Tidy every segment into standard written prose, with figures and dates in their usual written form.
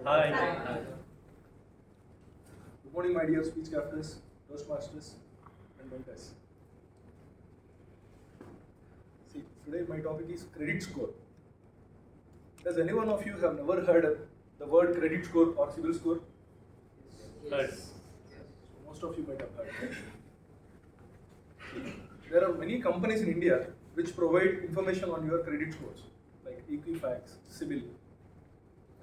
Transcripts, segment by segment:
Hi. Good morning, my dear speech captains, toastmasters, and mentors. See, today my topic is credit score. Does any one of you have never heard the word credit score or CIBIL score? Heard. Most of you might have heard. There are many companies in India which provide information on your credit scores, like Equifax, CIBIL,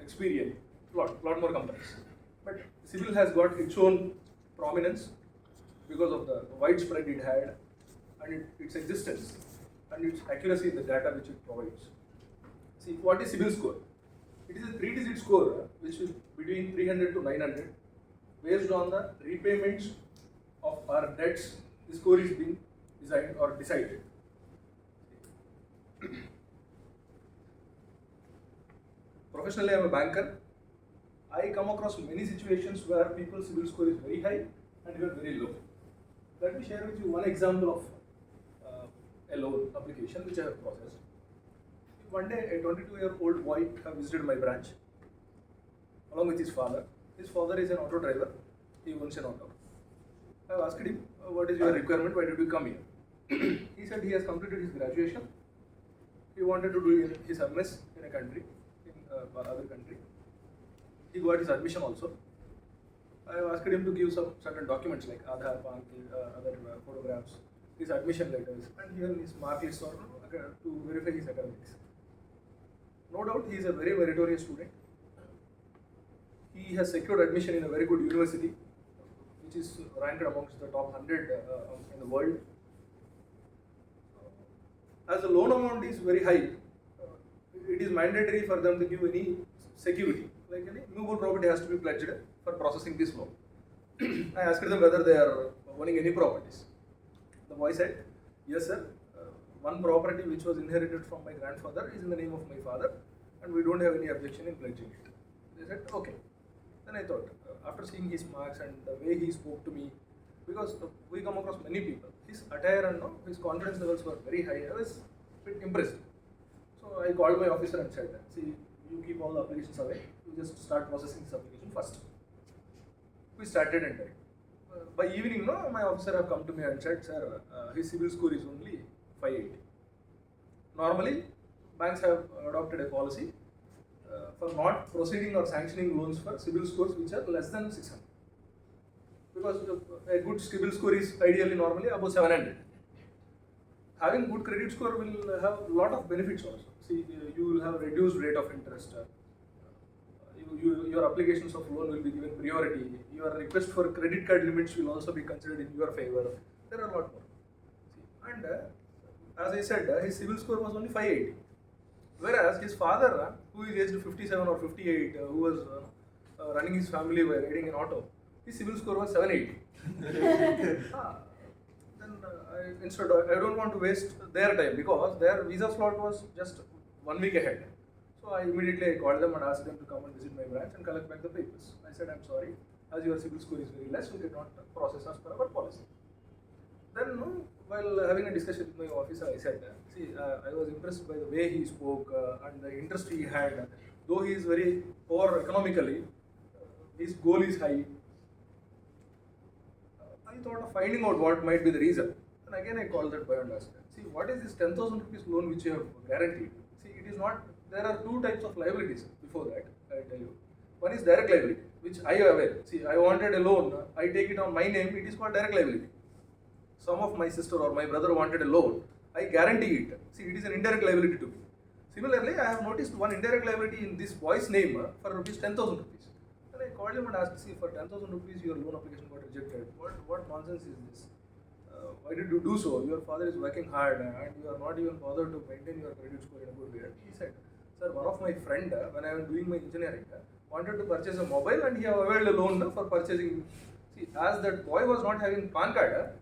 Experian, lot more companies. But CIBIL has got its own prominence because of the widespread it had and its existence and its accuracy in the data which it provides. See, what is CIBIL score? It is a 3-digit score which is between 300 to 900 based on the repayments of our debts. The score is being designed or decided. Professionally, I am a banker. I come across many situations where people's CIBIL score is very high and even very low. Let me share with you one example of a loan application which I have processed. One day, a 22-year-old boy visited my branch along with his father. His father is an auto driver. He owns an auto. I asked him, what is your requirement? Why did you come here? He said he has completed his graduation. He wanted to do his MS in a country, in other country. He got his admission also. I asked him to give some certain documents like Aadhaar, PAN, other photographs, his admission letters, and even his mark list or to verify his academics. No doubt he is a very meritorious student. He has secured admission in a very good university, which is ranked amongst the top 100 in the world. As the loan amount is very high, it is mandatory for them to give any security. Like any movable property has to be pledged for processing this loan. I asked them whether they are owning any properties. The boy said, yes sir, one property which was inherited from my grandfather is in the name of my father and we don't have any objection in pledging it. They said, okay. Then I thought, after seeing his marks and the way he spoke to me, because we come across many people, his attire and his confidence levels were very high. I was a bit impressed. So I called my officer and said, see, you keep all the applications away, you just start processing this application first. We started entering. By evening, my officer have come to me and said, sir, his CIBIL score is only 580. Normally, banks have adopted a policy for not proceeding or sanctioning loans for CIBIL scores which are less than 600. Because a good CIBIL score is ideally normally above 700. Having good credit score will have a lot of benefits also. See, you will have reduced rate of interest. Your applications of loan will be given priority. Your request for credit card limits will also be considered in your favor. There are a lot more. See, and as I said, his CIBIL score was only 580. Whereas his father, who is aged 57 or 58, who was running his family by riding an auto, his CIBIL score was 780. Then instead, I don't want to waste their time because their visa slot was just 1 week ahead. So I immediately called them and asked them to come and visit my branch and collect back the papers. I said, I'm sorry, as your CIBIL score is very less, we cannot process as per our policy. Then, while having a discussion with my officer, I said, see, I was impressed by the way he spoke and the interest he had. Though he is very poor economically, his goal is high. I thought of finding out what might be the reason. And again, I called that boy and asked, see, what is this 10,000 rupees loan which you have guaranteed? See, it is not, there are two types of liabilities before that, I tell you. One is direct liability, which I am aware. See, I wanted a loan, I take it on my name, it is called direct liability. Some of my sister or my brother wanted a loan, I guarantee it. See, it is an indirect liability to me. Similarly, I have noticed one indirect liability in this boy's name for rupees 10,000 rupees. And I called him and asked, see, for 10,000 rupees your loan application got rejected. What nonsense is this? Why did you do so? Your father is working hard and you are not even bothered to maintain your credit score in a good way. He said, sir, one of my friend, when I was doing my engineering, wanted to purchase a mobile and he have availed a loan for purchasing. See, as that boy was not having PAN card,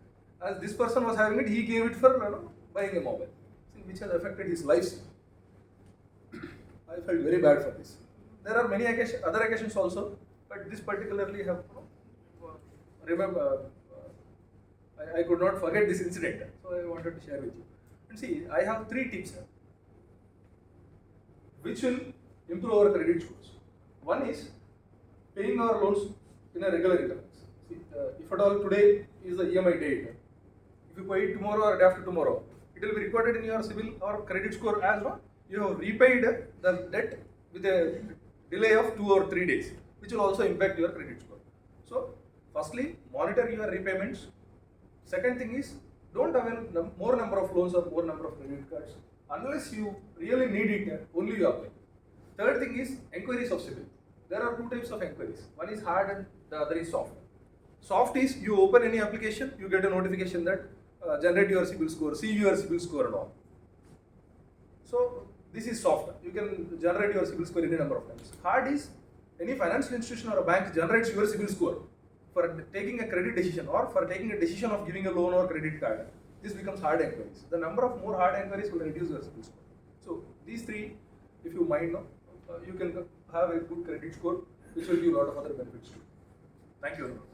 as this person was having it, he gave it for buying a mobile, see, which has affected his lifestyle. I felt very bad for this. There are many other occasions also, but this particularly have remember. I could not forget this incident, so I wanted to share with you. And see, I have 3 tips which will improve our credit scores. One is paying our loans in a regular intervals. See, if at all today is the EMI date, if you pay it tomorrow or day after tomorrow, it will be recorded in your CIBIL or credit score as well. You have repaid the debt with a delay of 2 or 3 days, which will also impact your credit score. So, firstly, monitor your repayments. Second thing is, don't avail more number of loans or more number of credit cards unless you really need it. Only you apply. Third thing is enquiries of CIBIL. There are two types of enquiries. One is hard and the other is soft. Soft is you open any application, you get a notification that generate your CIBIL score, see your CIBIL score and all. So this is soft. You can generate your CIBIL score any number of times. Hard is any financial institution or a bank generates your CIBIL score for taking a credit decision or for taking a decision of giving a loan or credit card. This becomes hard enquiries. The number of more hard enquiries will reduce your CIBIL score. So these three, if you mind, you can have a good credit score, which will give a lot of other benefits too. Thank you very much.